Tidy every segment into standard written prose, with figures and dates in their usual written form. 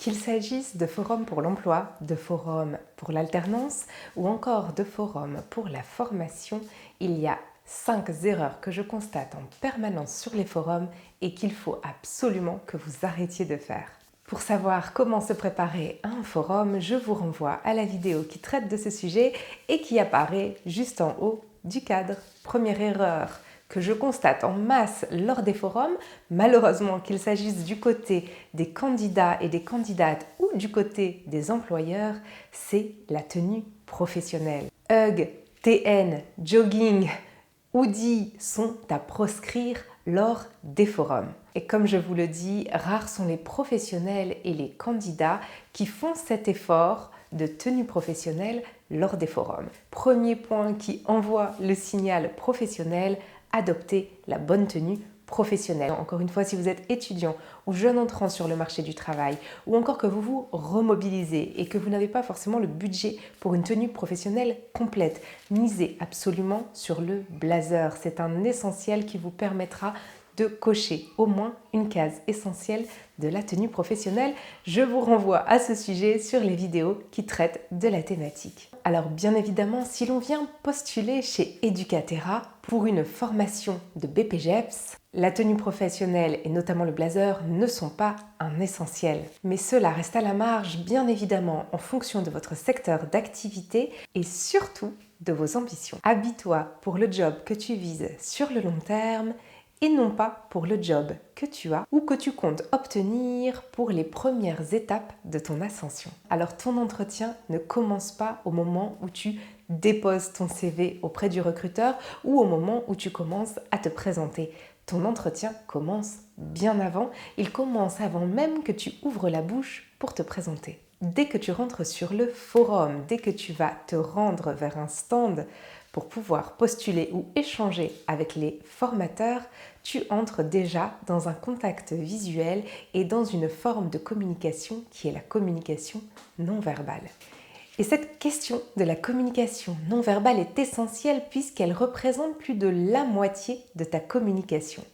Qu'il s'agisse de forums pour l'emploi, de forums pour l'alternance ou encore de forums pour la formation, il y a 5 erreurs que je constate en permanence sur les forums et qu'il faut absolument que vous arrêtiez de faire. Pour savoir comment se préparer à un forum, je vous renvoie à la vidéo qui traite de ce sujet et qui apparaît juste en haut du cadre. Première erreur que je constate en masse lors des forums, malheureusement qu'il s'agisse du côté des candidats et des candidates ou du côté des employeurs, c'est la tenue professionnelle. Hug, TN, jogging, hoodie sont à proscrire lors des forums. Et comme je vous le dis, rares sont les professionnels et les candidats qui font cet effort de tenue professionnelle lors des forums. Premier point qui envoie le signal professionnel, adoptez la bonne tenue professionnelle. Encore une fois, si vous êtes étudiant ou jeune entrant sur le marché du travail ou encore que vous vous remobilisez et que vous n'avez pas forcément le budget pour une tenue professionnelle complète, misez absolument sur le blazer. C'est un essentiel qui vous permettra de cocher au moins une case essentielle de la tenue professionnelle. Je vous renvoie à ce sujet sur les vidéos qui traitent de la thématique. Alors bien évidemment, si l'on vient postuler chez Educatera pour une formation de BPGEPS, la tenue professionnelle et notamment le blazer ne sont pas un essentiel. Mais cela reste à la marge, bien évidemment, en fonction de votre secteur d'activité et surtout de vos ambitions. Habille-toi pour le job que tu vises sur le long terme et non pas pour le job que tu as ou que tu comptes obtenir pour les premières étapes de ton ascension. Alors ton entretien ne commence pas au moment où tu déposes ton CV auprès du recruteur ou au moment où tu commences à te présenter. Ton entretien commence bien avant, il commence avant même que tu ouvres la bouche pour te présenter. Dès que tu rentres sur le forum, dès que tu vas te rendre vers un stand pour pouvoir postuler ou échanger avec les formateurs, tu entres déjà dans un contact visuel et dans une forme de communication qui est la communication non verbale. Et cette question de la communication non verbale est essentielle puisqu'elle représente plus de la moitié de ta communication.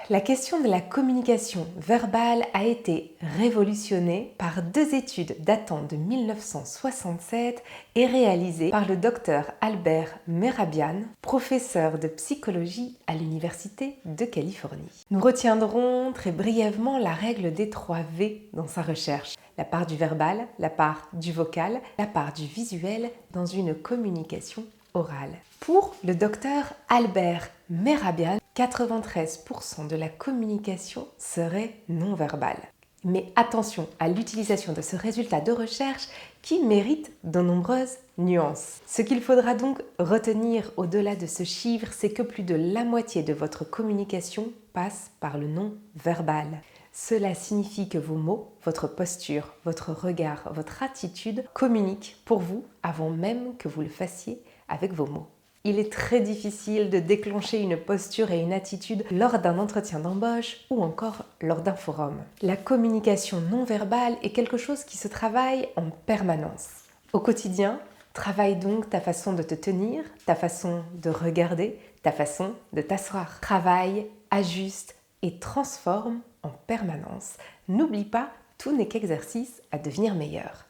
La question de la communication verbale a été révolutionnée par 2 études datant de 1967 et réalisées par le docteur Albert Mehrabian, professeur de psychologie à l'Université de Californie. Nous retiendrons très brièvement la règle des 3 V dans sa recherche. La part du verbal, la part du vocal, la part du visuel dans une communication orale. Pour le docteur Albert Mehrabian, 93% de la communication serait non verbale. Mais attention à l'utilisation de ce résultat de recherche qui mérite de nombreuses nuances. Ce qu'il faudra donc retenir au-delà de ce chiffre, c'est que plus de la moitié de votre communication passe par le non verbal. Cela signifie que vos mots, votre posture, votre regard, votre attitude communiquent pour vous avant même que vous le fassiez avec vos mots. Il est très difficile de déclencher une posture et une attitude lors d'un entretien d'embauche ou encore lors d'un forum. La communication non verbale est quelque chose qui se travaille en permanence. Au quotidien, travaille donc ta façon de te tenir, ta façon de regarder, ta façon de t'asseoir. Travaille, ajuste et transforme en permanence. N'oublie pas, tout n'est qu'exercice à devenir meilleur.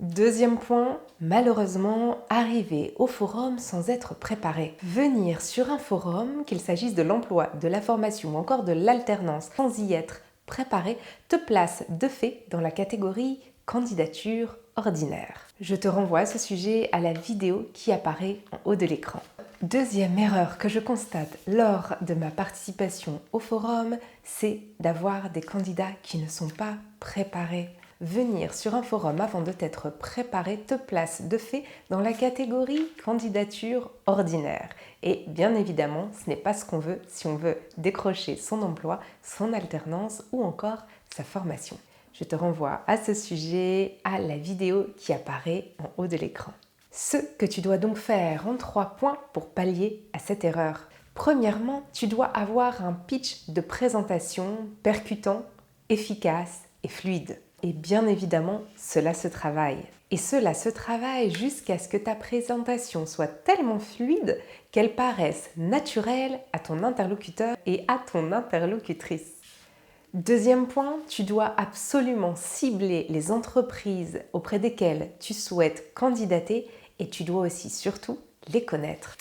Deuxième point, malheureusement, arriver au forum sans être préparé. Venir sur un forum, qu'il s'agisse de l'emploi, de la formation ou encore de l'alternance, sans y être préparé, te place de fait dans la catégorie candidature ordinaire. Je te renvoie à ce sujet à la vidéo qui apparaît en haut de l'écran. Deuxième erreur que je constate lors de ma participation au forum, c'est d'avoir des candidats qui ne sont pas préparés. Venir sur un forum avant de t'être préparé te place de fait dans la catégorie candidature ordinaire. Et bien évidemment, ce n'est pas ce qu'on veut si on veut décrocher son emploi, son alternance ou encore sa formation. Je te renvoie à ce sujet à la vidéo qui apparaît en haut de l'écran. Ce que tu dois donc faire en 3 points pour pallier à cette erreur. Premièrement, tu dois avoir un pitch de présentation percutant, efficace et fluide. Et bien évidemment, cela se travaille. Et cela se travaille jusqu'à ce que ta présentation soit tellement fluide qu'elle paraisse naturelle à ton interlocuteur et à ton interlocutrice. Deuxième point, tu dois absolument cibler les entreprises auprès desquelles tu souhaites candidater et tu dois aussi surtout les connaître.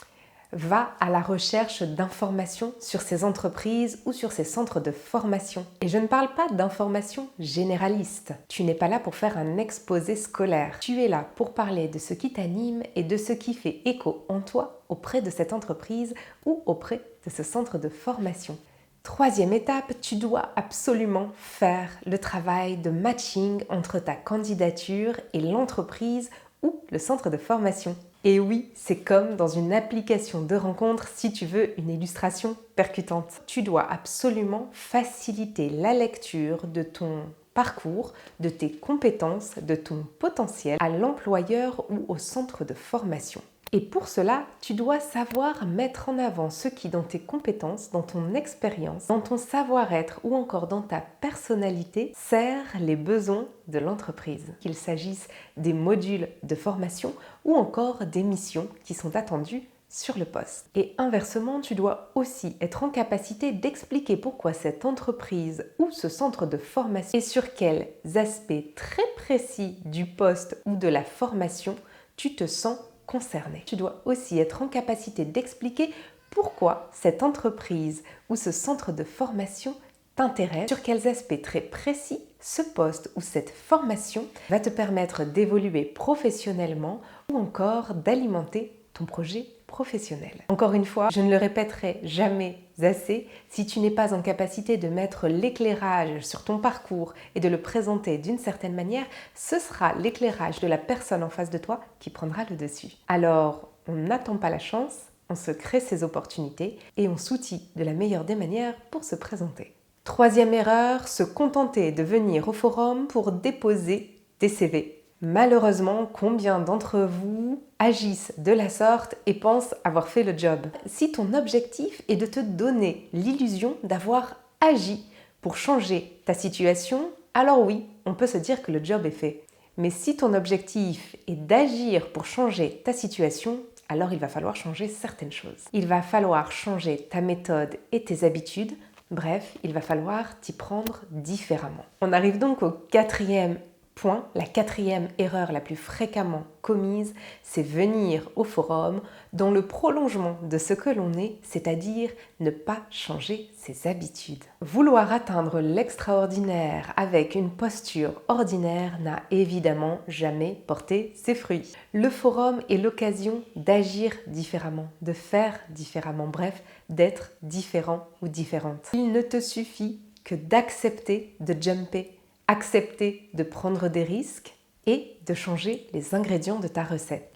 Va à la recherche d'informations sur ces entreprises ou sur ces centres de formation. Et je ne parle pas d'informations généralistes. Tu n'es pas là pour faire un exposé scolaire. Tu es là pour parler de ce qui t'anime et de ce qui fait écho en toi auprès de cette entreprise ou auprès de ce centre de formation. Troisième étape, tu dois absolument faire le travail de matching entre ta candidature et l'entreprise ou le centre de formation. Et oui, c'est comme dans une application de rencontre si tu veux une illustration percutante. Tu dois absolument faciliter la lecture de ton parcours, de tes compétences, de ton potentiel à l'employeur ou au centre de formation. Et pour cela, tu dois savoir mettre en avant ce qui, dans tes compétences, dans ton expérience, dans ton savoir-être ou encore dans ta personnalité, sert les besoins de l'entreprise. Qu'il s'agisse des modules de formation ou encore des missions qui sont attendues sur le poste. Et inversement, tu dois aussi être en capacité d'expliquer pourquoi cette entreprise ou ce centre de formation et sur quels aspects très précis du poste ou de la formation tu te sens concerné. Tu dois aussi être en capacité d'expliquer pourquoi cette entreprise ou ce centre de formation t'intéresse, sur quels aspects très précis ce poste ou cette formation va te permettre d'évoluer professionnellement ou encore d'alimenter ton projet professionnel. Encore une fois, je ne le répéterai jamais assez, si tu n'es pas en capacité de mettre l'éclairage sur ton parcours et de le présenter d'une certaine manière, ce sera l'éclairage de la personne en face de toi qui prendra le dessus. Alors, on n'attend pas la chance, on se crée ses opportunités et on s'outille de la meilleure des manières pour se présenter. Troisième erreur, se contenter de venir au forum pour déposer des CV. Malheureusement, combien d'entre vous agissent de la sorte et pensent avoir fait le job? Si ton objectif est de te donner l'illusion d'avoir agi pour changer ta situation, alors oui, on peut se dire que le job est fait. Mais si ton objectif est d'agir pour changer ta situation, alors il va falloir changer certaines choses. Il va falloir changer ta méthode et tes habitudes. Bref, il va falloir t'y prendre différemment. On arrive donc au quatrième point, la quatrième erreur la plus fréquemment commise, c'est venir au forum dans le prolongement de ce que l'on est, c'est-à-dire ne pas changer ses habitudes. Vouloir atteindre l'extraordinaire avec une posture ordinaire n'a évidemment jamais porté ses fruits. Le forum est l'occasion d'agir différemment, de faire différemment, bref, d'être différent ou différente. Il ne te suffit que d'accepter de jumper, accepter de prendre des risques et de changer les ingrédients de ta recette.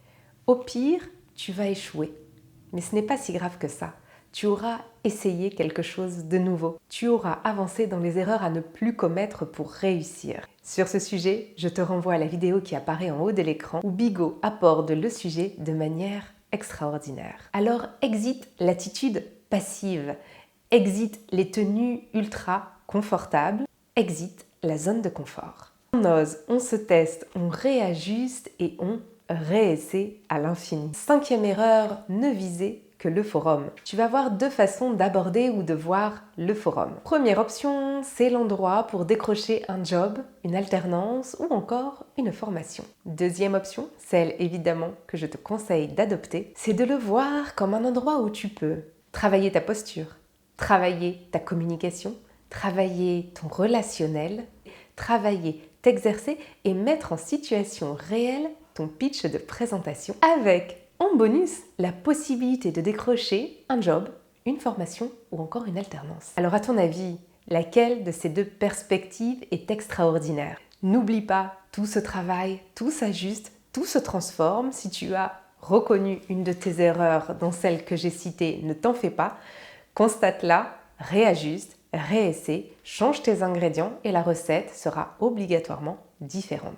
Au pire, tu vas échouer. Mais ce n'est pas si grave que ça. Tu auras essayé quelque chose de nouveau. Tu auras avancé dans les erreurs à ne plus commettre pour réussir. Sur ce sujet, je te renvoie à la vidéo qui apparaît en haut de l'écran où Bigot aborde le sujet de manière extraordinaire. Alors, exit l'attitude passive. Exit les tenues ultra confortables. Exit la zone de confort. On ose, on se teste, on réajuste et on réessaie à l'infini. Cinquième erreur, ne visez que le forum. Tu vas voir deux façons d'aborder ou de voir le forum. Première option, c'est l'endroit pour décrocher un job, une alternance ou encore une formation. Deuxième option, celle évidemment que je te conseille d'adopter, c'est de le voir comme un endroit où tu peux travailler ta posture, travailler ta communication, travailler ton relationnel, travailler, t'exercer et mettre en situation réelle ton pitch de présentation avec, en bonus, la possibilité de décrocher un job, une formation ou encore une alternance. Alors à ton avis, laquelle de ces deux perspectives est extraordinaire? N'oublie pas, tout se travaille, tout s'ajuste, tout se transforme. Si tu as reconnu une de tes erreurs dans celles que j'ai citées, ne t'en fais pas. Constate-la, réajuste, réessaie, change tes ingrédients et la recette sera obligatoirement différente.